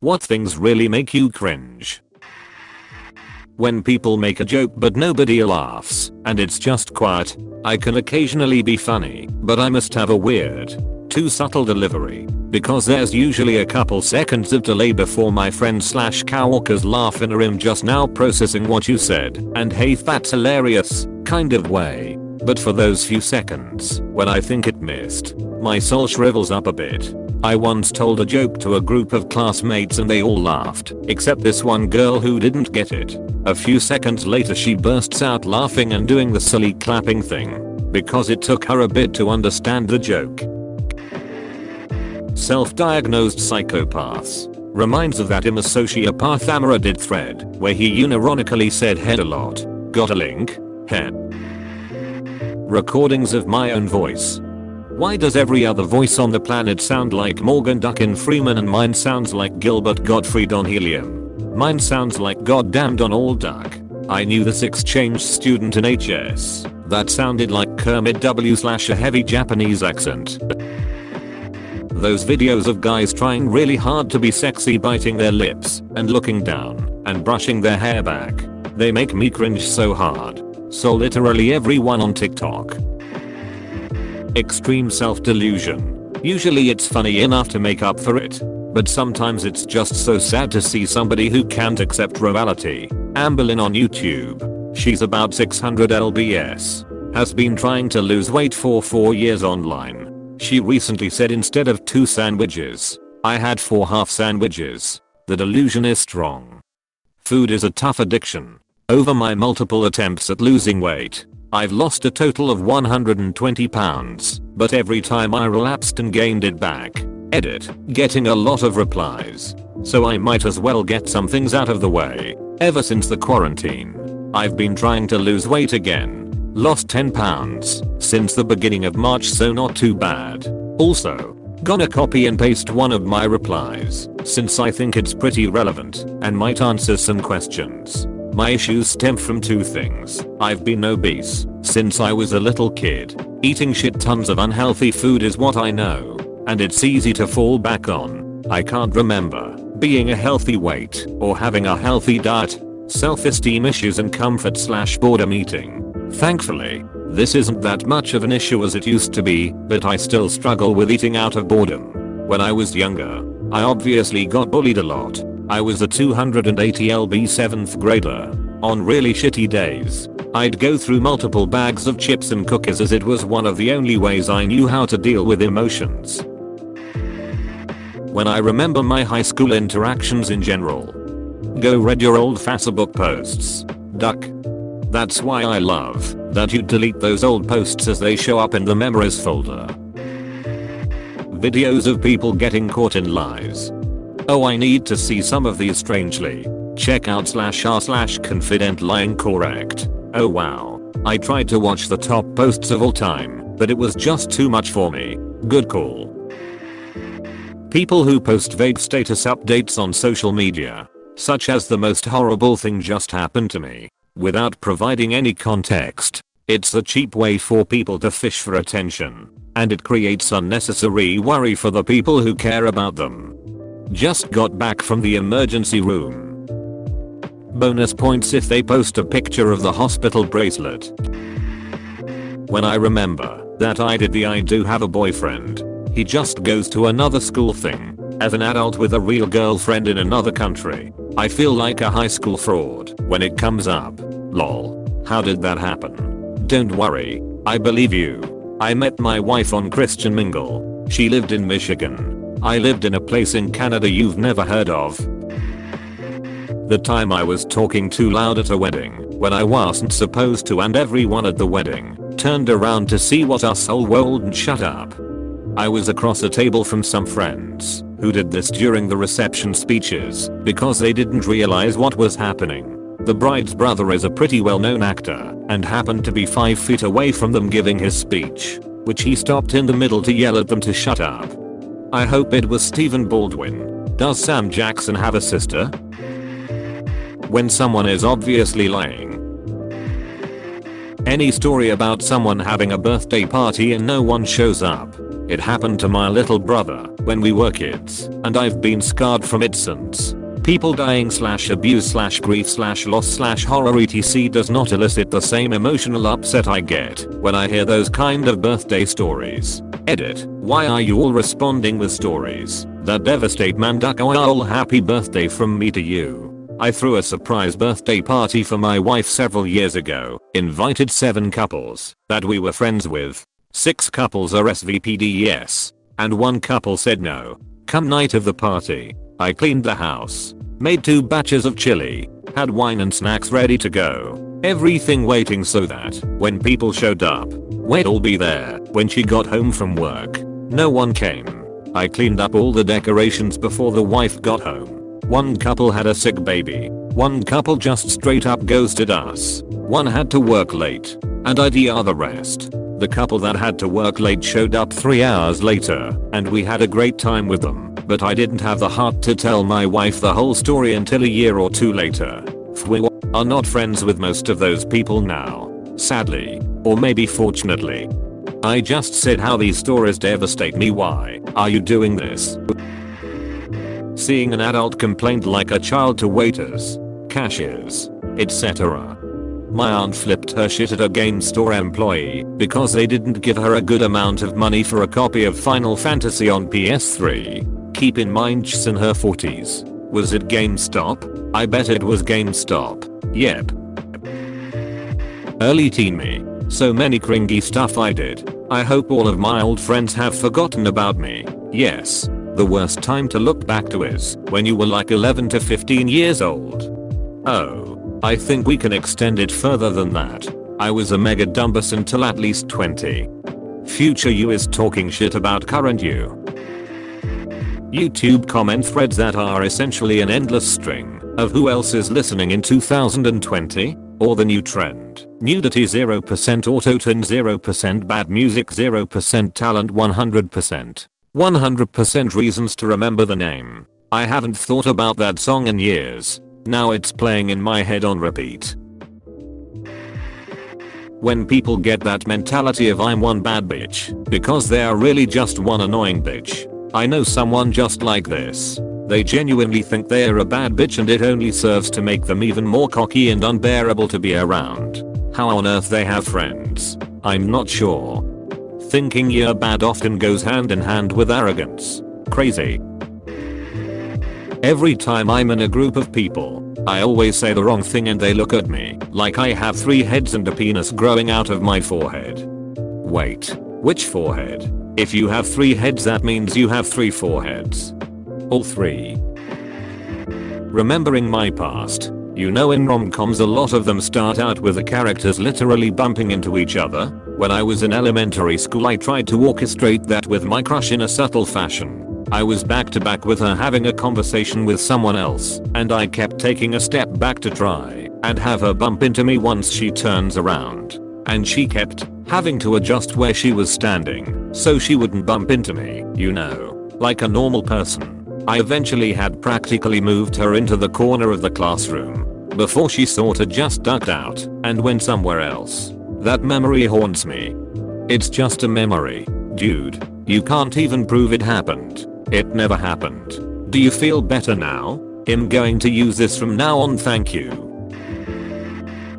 What things really make you cringe? When people make a joke but nobody laughs, and it's just quiet. I can occasionally be funny, but I must have a weird, too subtle delivery, because there's usually a couple seconds of delay before my friend/coworkers laugh in a "I'm just now processing what you said, and hey that's hilarious" kind of way. But for those few seconds, when I think it missed, my soul shrivels up a bit. I once told a joke to a group of classmates and they all laughed, except this one girl who didn't get it. A few seconds later she bursts out laughing and doing the silly clapping thing, because it took her a bit to understand the joke. Self-diagnosed psychopaths. Reminds of that sociopath AskReddit thread, where he unironically said head a lot. Got a link? Head. Recordings of my own voice. Why does every other voice on the planet sound like Morgan Duckin Freeman and mine sounds like Gilbert Gottfried on helium? Mine sounds like goddamn Donald Duck. I knew this exchange student in HS that sounded like Kermit W/ a heavy Japanese accent. Those videos of guys trying really hard to be sexy, biting their lips and looking down and brushing their hair back. They make me cringe so hard. So literally everyone on TikTok. Extreme self-delusion. Usually it's funny enough to make up for it, but sometimes it's just so sad to see somebody who can't accept reality. Amberlynn on YouTube. She's about 600 lbs. Has been trying to lose weight for 4 years online. She recently said instead of 2 sandwiches, I had 4 half sandwiches. The delusion is strong. Food is a tough addiction. Over my multiple attempts at losing weight, I've lost a total of 120 pounds, but every time I relapsed and gained it back. Edit, getting a lot of replies. So I might as well get some things out of the way. Ever since the quarantine, I've been trying to lose weight again. Lost 10 pounds since the beginning of March, so not too bad. Also, gonna copy and paste one of my replies, since I think it's pretty relevant and might answer some questions. My issues stem from 2 things. I've been obese since I was a little kid. Eating shit tons of unhealthy food is what I know, and it's easy to fall back on. I can't remember being a healthy weight or having a healthy diet. Self-esteem issues and comfort/boredom eating. Thankfully, this isn't that much of an issue as it used to be, but I still struggle with eating out of boredom. When I was younger, I obviously got bullied a lot. I was a 280 lb 7th grader. On really shitty days, I'd go through multiple bags of chips and cookies as it was one of the only ways I knew how to deal with emotions. When I remember my high school interactions in general. Go read your old Facebook posts, duck. That's why I love that you delete those old posts as they show up in the memories folder. Videos of people getting caught in lies. Oh, I need to see some of these strangely. Check out /r/confident lying correct. Oh wow. I tried to watch the top posts of all time, but it was just too much for me. Good call. People who post vague status updates on social media, such as the most horrible thing just happened to me, without providing any context. It's a cheap way for people to fish for attention, and it creates unnecessary worry for the people who care about them. Just got back from the emergency room. Bonus points if they post a picture of the hospital bracelet. When I remember that I do have a boyfriend. He just goes to another school thing. As an adult with a real girlfriend in another country, I feel like a high school fraud when it comes up. Lol. How did that happen? Don't worry, I believe you. I met my wife on Christian Mingle. She lived in Michigan. I lived in a place in Canada you've never heard of. The time I was talking too loud at a wedding, when I wasn't supposed to, and everyone at the wedding turned around to see what asshole rolled and shut up. I was across the table from some friends who did this during the reception speeches because they didn't realize what was happening. The bride's brother is a pretty well-known actor and happened to be 5 feet away from them giving his speech, which he stopped in the middle to yell at them to shut up. I hope it was Stephen Baldwin. Does Sam Jackson have a sister? When someone is obviously lying. Any story about someone having a birthday party and no one shows up. It happened to my little brother when we were kids, and I've been scarred from it since. People dying / abuse / grief / loss / horror etc does not elicit the same emotional upset I get when I hear those kind of birthday stories. Edit. Why are you all responding with stories that devastate Manduk? Happy birthday from me to you. I threw a surprise birthday party for my wife several years ago, invited 7 couples that we were friends with. 6 couples are SVPDES, and 1 couple said no. Come night of the party, I cleaned the house, made 2 batches of chili, had wine and snacks ready to go, everything waiting so that when people showed up, we'd all be there. When she got home from work, no one came. I cleaned up all the decorations before the wife got home. 1 couple had a sick baby, 1 couple just straight up ghosted us, 1 had to work late, and IDR the rest. The couple that had to work late showed up 3 hours later, and we had a great time with them, but I didn't have the heart to tell my wife the whole story until a year or 2 later. We are not friends with most of those people now, sadly, or maybe fortunately. I just said how these stories devastate me. Why are you doing this? Seeing an adult complained like a child to waiters, cashiers, etc. My aunt flipped her shit at a game store employee because they didn't give her a good amount of money for a copy of Final Fantasy on PS3. Keep in mind she's in her 40s. Was it GameStop? I bet it was GameStop. Yep. Early teen me. So many cringy stuff I did. I hope all of my old friends have forgotten about me. Yes. The worst time to look back to is when you were like 11 to 15 years old. Oh. I think we can extend it further than that. I was a mega dumbass until at least 20. Future you is talking shit about current you. YouTube comment threads that are essentially an endless string of who else is listening in 2020, or the new trend. Nudity 0%, autotune 0%, bad music 0%, talent 100%. 100% reasons to remember the name. I haven't thought about that song in years. Now it's playing in my head on repeat. When people get that mentality of I'm one bad bitch because they are really just one annoying bitch. I know someone just like this. They genuinely think they are a bad bitch and it only serves to make them even more cocky and unbearable to be around. How on earth they have friends? I'm not sure. Thinking you're bad often goes hand in hand with arrogance. Crazy. Every time I'm in a group of people, I always say the wrong thing and they look at me like I have 3 heads and a penis growing out of my forehead. Wait, which forehead? If you have 3 heads that means you have 3 foreheads. All 3. Remembering my past, you know in rom-coms a lot of them start out with the characters literally bumping into each other. When I was in elementary school I tried to orchestrate that with my crush in a subtle fashion. I was back to back with her having a conversation with someone else, and I kept taking a step back to try and have her bump into me once she turns around. And she kept having to adjust where she was standing so she wouldn't bump into me, you know, like a normal person. I eventually had practically moved her into the corner of the classroom before she sorta just ducked out and went somewhere else. That memory haunts me. It's just a memory, dude. You can't even prove it happened. It never happened. Do you feel better now? I'm going to use this from now on, thank you.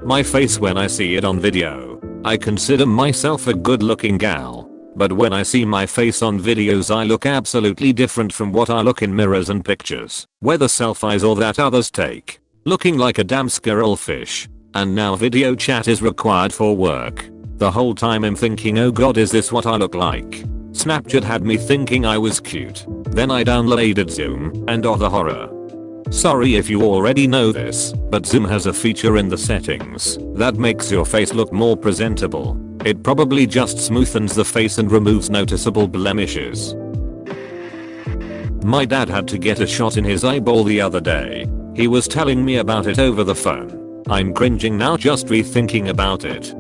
My face when I see it on video. I consider myself a good looking gal. But when I see my face on videos I look absolutely different from what I look in mirrors and pictures. Whether selfies or that others take. Looking like a damn squirrel fish. And now video chat is required for work. The whole time I'm thinking, oh god, is this what I look like? Snapchat had me thinking I was cute. Then I downloaded Zoom, and oh the horror. Sorry if you already know this, but Zoom has a feature in the settings that makes your face look more presentable. It probably just smoothens the face and removes noticeable blemishes. My dad had to get a shot in his eyeball the other day. He was telling me about it over the phone. I'm cringing now just rethinking about it.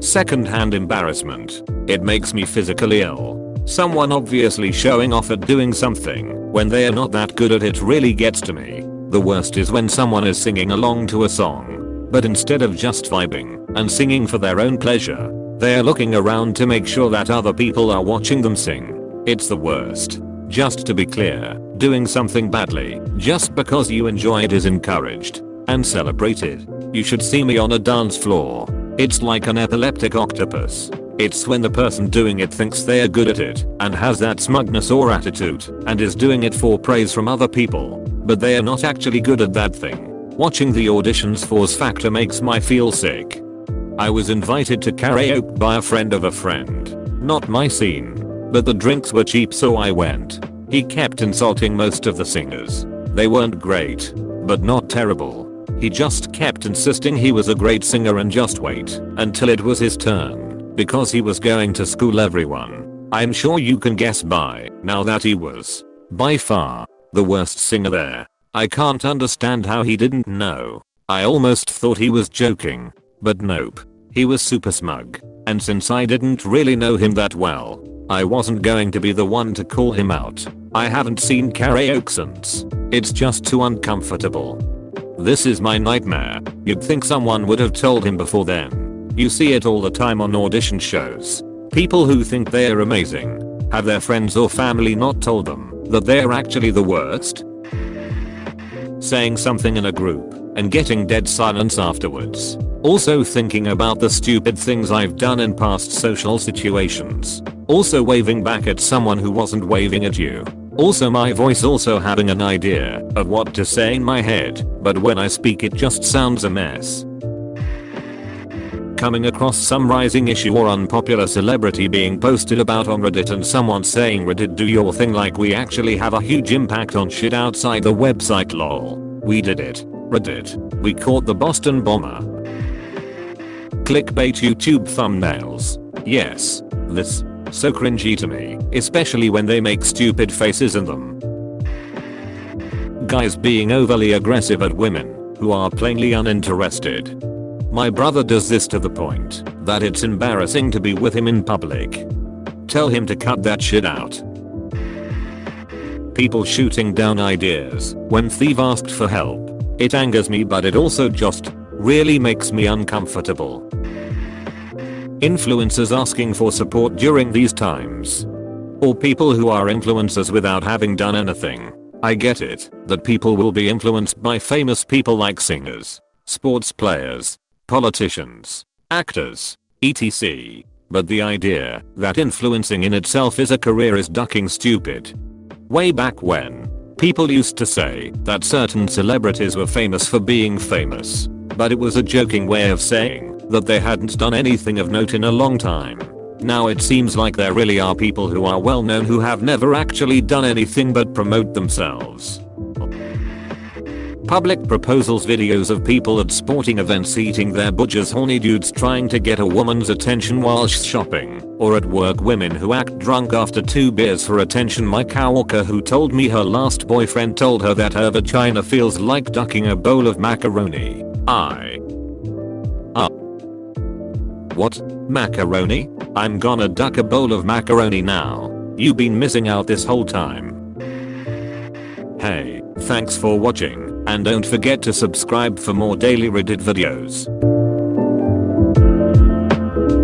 Second-hand embarrassment. It makes me physically ill. Someone obviously showing off at doing something when they are not that good at it really gets to me. The worst is when someone is singing along to a song, but instead of just vibing and singing for their own pleasure, They're looking around to make sure that other people are watching them sing. It's the worst. Just to be clear, doing something badly just because you enjoy it is encouraged and celebrated. You should see me on a dance floor. It's like an epileptic octopus. It's when the person doing it thinks they're good at it and has that smugness or attitude and is doing it for praise from other people, but they are not actually good at that thing. Watching the auditions force factor makes me feel sick. I was invited to karaoke by a friend of a friend. Not my scene, but the drinks were cheap so I went. He kept insulting most of the singers. They weren't great, but not terrible. He just kept insisting he was a great singer and just wait until it was his turn, because he was going to school everyone. I'm sure you can guess by now that he was, by far, the worst singer there. I can't understand how he didn't know. I almost thought he was joking. But nope. He was super smug. And since I didn't really know him that well, I wasn't going to be the one to call him out. I haven't seen karaoke since. It's just too uncomfortable. This is my nightmare. You'd think someone would have told him before then. You see it all the time on audition shows. People who think they're amazing have their friends or family not told them that they're actually the worst. Saying something in a group and getting dead silence afterwards. Also thinking about the stupid things I've done in past social situations. Also waving back at someone who wasn't waving at you. Also my voice also having an idea of what to say in my head, but when I speak it just sounds a mess. Coming across some rising issue or unpopular celebrity being posted about on Reddit and someone saying Reddit do your thing like we actually have a huge impact on shit outside the website lol. We did it. Reddit. We caught the Boston bomber. Clickbait YouTube thumbnails. Yes. This. So cringy to me, especially when they make stupid faces in them. Guys being overly aggressive at women who are plainly uninterested. My brother does this to the point that it's embarrassing to be with him in public. Tell him to cut that shit out. People shooting down ideas when Thief asked for help. It angers me, but it also just really makes me uncomfortable. Influencers asking for support during these times. Or people who are influencers without having done anything. I get it that people will be influenced by famous people like singers, sports players, politicians, actors, etc. But the idea that influencing in itself is a career is ducking stupid. Way back when, people used to say that certain celebrities were famous for being famous, but it was a joking way of saying that they hadn't done anything of note in a long time. Now it seems like there really are people who are well known who have never actually done anything but promote themselves. Public proposals videos of people at sporting events eating their budgers, horny dudes trying to get a woman's attention while shopping, or at work women who act drunk after 2 beers for attention. My coworker who told me her last boyfriend told her that her vagina feels like ducking a bowl of macaroni. What? Macaroni? I'm gonna duck a bowl of macaroni now. You've been missing out this whole time. Hey, thanks for watching, and don't forget to subscribe for more daily Reddit videos.